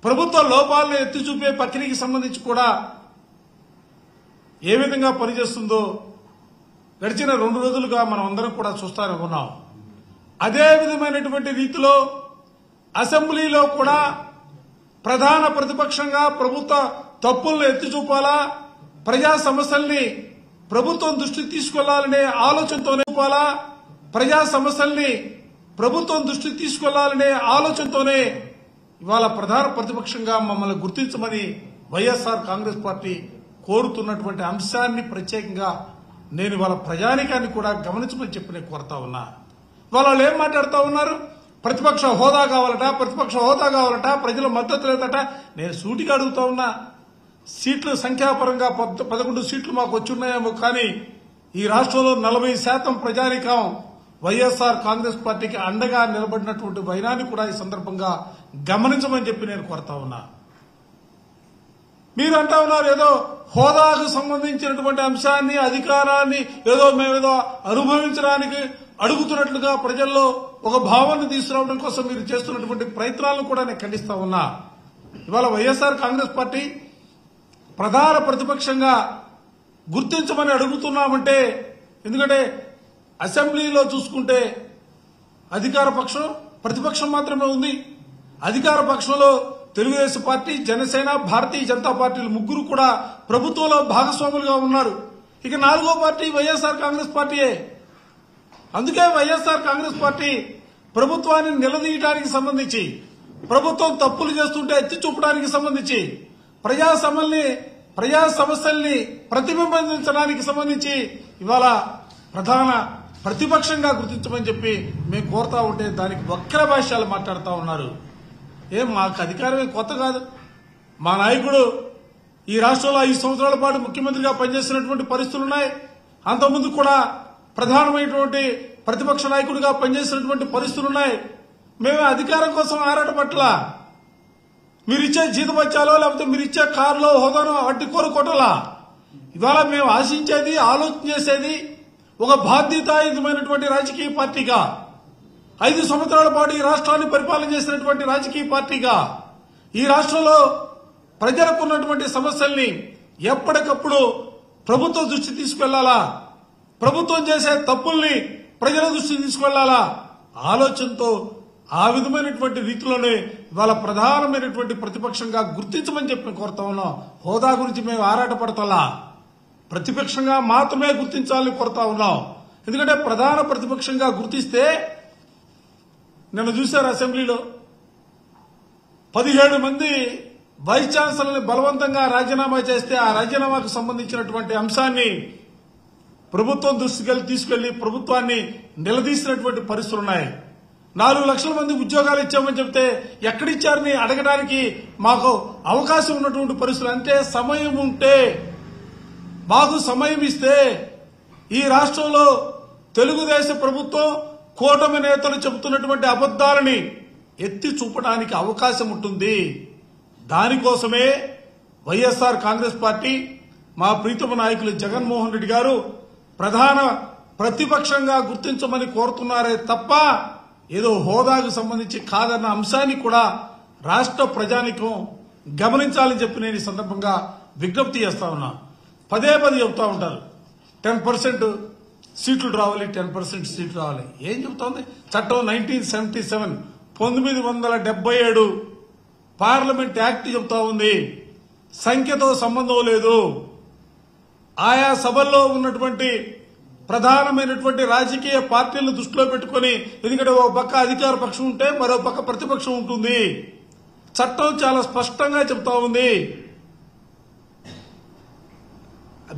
ప్రభుత్వ లోపాలను ఎత్తి చూపే ప్రక్రియకి సంబంధించి కూడా ఏ విధంగా పనిచేస్తుందో గడిచిన 2 రోజులుగా మనం అందరం కూడా చూస్తూనే ఉన్నాం. అదే విధమైనటువంటి రీతిలో అసెంబ్లీలో కూడా ప్రధాన ప్రతిపక్షంగా ప్రభుత్వ తప్పులను ఎత్తి చూపాలా, ప్రజా సమస్యల్ని ప్రభుత్వం దృష్టికి తీసుకెళ్లాలనే ఆలోచనతోనే ప్రజా సమస్యల్ని ప్రభుత్వం దృష్టికి తీసుకెళ్లాలనే ఆలోచనతోనే ఇవాళ ప్రధాన ప్రతిపక్షంగా మమ్మల్ని గుర్తించమని వైఎస్ఆర్ కాంగ్రెస్ పార్టీ కోరుతున్నటువంటి అంశాన్ని ప్రత్యేకంగా నేను ఇవాళ ప్రజానికాన్ని కూడా గమనించమని చెప్పి నేను కోరుతా ఉన్నా. వాళ్ళు ఏం మాట్లాడుతూ ఉన్నారు? ప్రతిపక్ష హోదా కావాలట, ప్రజల మద్దతు లేదట. నేను సూటిగా అడుగుతా ఉన్నా, సీట్ల సంఖ్యాపరంగా 11 సీట్లు మాకు వచ్చున్నాయేమో, కానీ ఈ రాష్ట్రంలో 40% ప్రజానికం వైఎస్ఆర్ కాంగ్రెస్ పార్టీకి అండగా నిలబడినటువంటి వైనాన్ని కూడా ఈ సందర్భంగా గమనించమని చెప్పి నేను కోరుతా ఉన్నా. మీరు అంటా ఉన్నారు ఏదో హోదాకు సంబంధించినటువంటి అంశాన్ని, అధికారాన్ని మేమేదో అనుభవించడానికి అడుగుతున్నట్లుగా ప్రజల్లో ఒక భావాన్ని తీసుకురావడం కోసం మీరు చేస్తున్నటువంటి ప్రయత్నాలను కూడా నేను ఖండిస్తా ఉన్నా. ఇవాళ వైఎస్ఆర్ కాంగ్రెస్ పార్టీ ప్రధాన ప్రతిపక్షంగా గుర్తించమని అడుగుతున్నామంటే, ఎందుకంటే అసెంబ్లీలో చూసుకుంటే అధికార పక్షం ప్రతిపక్షం మాత్రమే ఉంది. అధికార పక్షంలో తెలుగుదేశం పార్టీ, జనసేన, భారతీయ జనతా పార్టీలు ముగ్గురు కూడా ప్రభుత్వంలో భాగస్వాములుగా ఉన్నారు. ఇక 4వ పార్టీ వైఎస్ఆర్ కాంగ్రెస్ పార్టీయే. అందుకే వైఎస్ఆర్ కాంగ్రెస్ పార్టీ ప్రభుత్వాన్ని నిలదీయడానికి సంబంధించి, ప్రభుత్వం తప్పులు చేస్తుంటే ఎత్తి చూపడానికి సంబంధించి, ప్రజా సమస్యల్ని ప్రతిబింబించడానికి సంబంధించి ఇవాళ ప్రధాన ప్రతిపక్షంగా గుర్తించమని చెప్పి మేము కోరుతా ఉంటే దానికి వక్ర భాష్యాలు మాట్లాడుతూ ఉన్నారు. మాకు అధికారమే కొత్త కాదు. మా నాయకుడు ఈ రాష్ట్రంలో 5 సంవత్సరాల పాటు ముఖ్యమంత్రిగా పనిచేసినటువంటి పరిస్థితులున్నాయి. అంతకుముందు కూడా ప్రధానమైనటువంటి ప్రతిపక్ష నాయకుడిగా పనిచేసినటువంటి పరిస్థితులున్నాయి. మేమే అధికారం కోసం ఆరాటపట్ల మీరిచ్చే జీతబత్యాలో లేకపోతే మీరిచ్చే కారులో హోదాను అడ్డు కోరుకోవటంలా. ఇవాళ మేము ఆశించేది, ఆలోచన చేసేది ఒక బాధ్యతాయుతమైనటువంటి రాజకీయ పార్టీగా, 5 సంవత్సరాల పాటు ఈ రాష్ట్రాన్ని పరిపాలన చేసినటువంటి రాజకీయ పార్టీగా, ఈ రాష్ట్రంలో ప్రజలకు ఉన్నటువంటి సమస్యల్ని ఎప్పటికప్పుడు ప్రభుత్వం దృష్టి తీసుకెళ్లాలా, ప్రభుత్వం చేసే తప్పుల్ని ప్రజల దృష్టికి తీసుకెళ్లాలా ఆలోచనతో ఆ విధమైనటువంటి రీతిలోనే ఇవాళ ప్రధానమైనటువంటి ప్రతిపక్షంగా గుర్తించమని చెప్పి కోరుతా ఉన్నాం. హోదా గురించి మేము ఆరాటపడతలా, ప్రతిపక్షంగా మాత్రమే గుర్తించాలని కోరుతా ఉన్నాం. ఎందుకంటే ప్రధాన ప్రతిపక్షంగా గుర్తిస్తే నిన్న చూశారు అసెంబ్లీలో 17 మంది వైస్ ఛాన్సలర్ని బలవంతంగా రాజీనామా చేస్తే ఆ రాజీనామాకు సంబంధించినటువంటి అంశాన్ని ప్రభుత్వం దృష్టికి తీసుకెళ్లి ప్రభుత్వాన్ని నిలదీసినటువంటి పరిస్థితులున్నాయి. 4 లక్షల మంది ఉద్యోగాలు ఇచ్చామని చెప్తే ఎక్కడిచ్చారని అడగడానికి మాకు అవకాశం ఉన్నటువంటి పరిస్థితులు. అంటే సమయం ఉంటే, మాకు సమయం ఇస్తే ఈ రాష్ట్రంలో తెలుగుదేశం ప్రభుత్వం, కూటమి నేతలు చెబుతున్నటువంటి అబద్దాలని ఎత్తి చూపడానికి అవకాశం ఉంటుంది. దానికోసమే వైఎస్ఆర్ కాంగ్రెస్ పార్టీ, మా ప్రీతమ నాయకులు జగన్మోహన్ రెడ్డి గారు ప్రధాన ప్రతిపక్షంగా గుర్తించమని కోరుతున్నారే తప్ప ఏదో హోదాకు సంబంధించి కాదన్న అంశాన్ని కూడా రాష్ట్ర ప్రజానికం గమనించాలని చెప్పి నేను ఈ సందర్భంగా విజ్ఞప్తి చేస్తా ఉన్నా. పదే చెబుతా ఉంటారు 10% సీట్లు రావాలి, 10% సీట్లు రావాలి. ఏం చెబుతోంది చట్టం? 1977 1977 పార్లమెంట్ యాక్ట్ చెబుతా ఉంది. సంఖ్యతో సంబంధం లేదు. ఆయా సభల్లో ఉన్నటువంటి ప్రధానమైనటువంటి రాజకీయ పార్టీలను దృష్టిలో పెట్టుకుని, ఎందుకంటే ఒక పక్క అధికార పక్షం ఉంటే మరో పక్క ప్రతిపక్షం ఉంటుంది. చట్టం చాలా స్పష్టంగా చెబుతా ఉంది.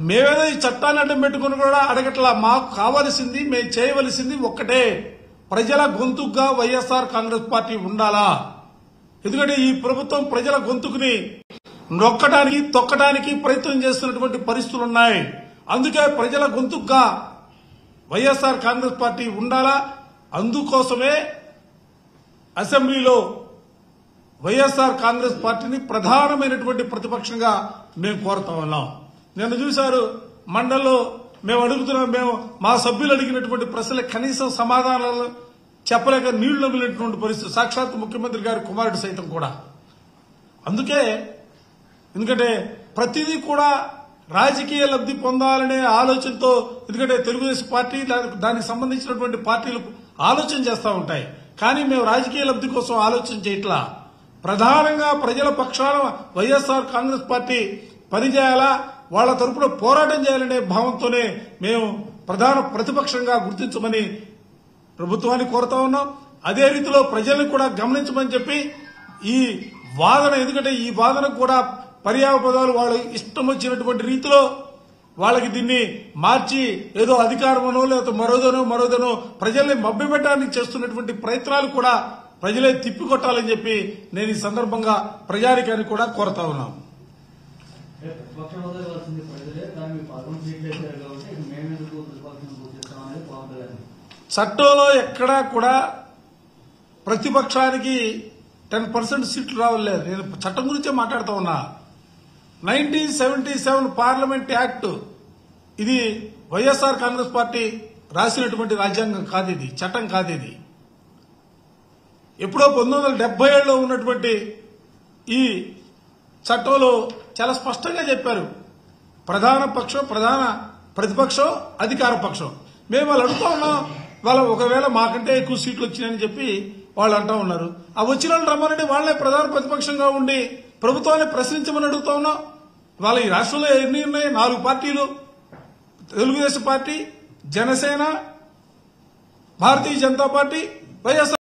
మేమేదో ఈ చట్టాన్ని అడ్డం పెట్టుకుని కూడా అడగట్లా. మాకు కావలసింది, మేము చేయవలసింది ఒక్కటే, ప్రజల గొంతుగా వైఎస్ఆర్ కాంగ్రెస్ పార్టీ ఉండాలా. ఎందుకంటే ఈ ప్రభుత్వం ప్రజల గొంతుకుని నొక్కడానికి, తొక్కడానికి ప్రయత్నం చేస్తున్నటువంటి పరిస్థితులు ఉన్నాయి. అందుకే ప్రజల గొంతుగా వైఎస్ఆర్ కాంగ్రెస్ పార్టీ ఉండాలా. అందుకోసమే అసెంబ్లీలో వైఎస్ఆర్ కాంగ్రెస్ పార్టీని ప్రధానమైనటువంటి ప్రతిపక్షంగా మేము కోరుతా ఉన్నాం. నిన్న చూశారు మండలిలో మేము మా సభ్యులు అడిగినటువంటి ప్రశ్నలకు కనీసం సమాధానాలు చెప్పలేక నీళ్లు నమిలినటువంటి పరిస్థితి. సాక్షాత్ ముఖ్యమంత్రి గారి కుమారుడు సైతం కూడా అందుకే ఎందుకంటే ప్రతిదీ కూడా రాజకీయ లబ్ధి పొందాలనే ఆలోచనతో, ఎందుకంటే తెలుగుదేశం పార్టీ దానికి సంబంధించినటువంటి పార్టీలు ఆలోచన చేస్తూ ఉంటాయి. కానీ మేము రాజకీయ లబ్ధి కోసం ఆలోచన చేయట్లా. ప్రధానంగా ప్రజల పక్షాన వైఎస్ఆర్ కాంగ్రెస్ పార్టీ పనిచేయాలా, వాళ్ల తరపున పోరాటం చేయాలనే భావంతోనే మేము ప్రధాన ప్రతిపక్షంగా గుర్తించమని ప్రభుత్వాన్ని కోరుతా ఉన్నాం. అదే రీతిలో ప్రజల్ని కూడా గమనించమని చెప్పి ఈ వాదన, ఎందుకంటే ఈ వాదనకు కూడా పర్యాయ పదాలు వాళ్ళు ఇష్టం వచ్చినటువంటి రీతిలో వాళ్ళకి దీన్ని మార్చి ఏదో అధికారమనో లేకపోతే మరోదనో ప్రజల్ని మభ్యపెట్టడానికి చేస్తున్నటువంటి ప్రయత్నాలు కూడా ప్రజలే తిప్పికొట్టాలని చెప్పి నేను ఈ సందర్భంగా ప్రజానికాన్ని కూడా కోరుతా ఉన్నాను. చట్టంలో ఎక్కడా కూడా ప్రతిపక్షానికి 10% సీట్లు రావలేదు. నేను చట్టం గురించే మాట్లాడుతూ ఉన్నా. 1977 పార్లమెంట్ యాక్ట్, ఇది వైఎస్ఆర్ కాంగ్రెస్ పార్టీ రాసినటువంటి రాజ్యాంగం కాదు, ఇది చట్టం కాదు. ఇది ఎప్పుడో 1977లో ఉన్నటువంటి ఈ చట్టంలో చాలా స్పష్టంగా చెప్పారు, ప్రధాన పక్షం, ప్రధాన ప్రతిపక్షం, అధికార పక్షం. మేము వాళ్ళు అడుగుతా ఉన్నాం, వాళ్ళు ఒకవేళ మాకంటే ఎక్కువ సీట్లు వచ్చినాయని చెప్పి వాళ్ళు అంటా ఉన్నారు. ఆ వచ్చిన వాళ్ళు రమ్మనండి, వాళ్లే ప్రధాన ప్రతిపక్షంగా ఉండి ప్రభుత్వాన్ని ప్రశ్నించమని అడుగుతా ఉన్నాం. వాళ్ళ ఈ రాష్ట్రంలో ఎన్ని ఉన్నాయి? 4 పార్టీలు, తెలుగుదేశం పార్టీ, జనసేన, భారతీయ జనతా పార్టీ, వైఎస్ఆర్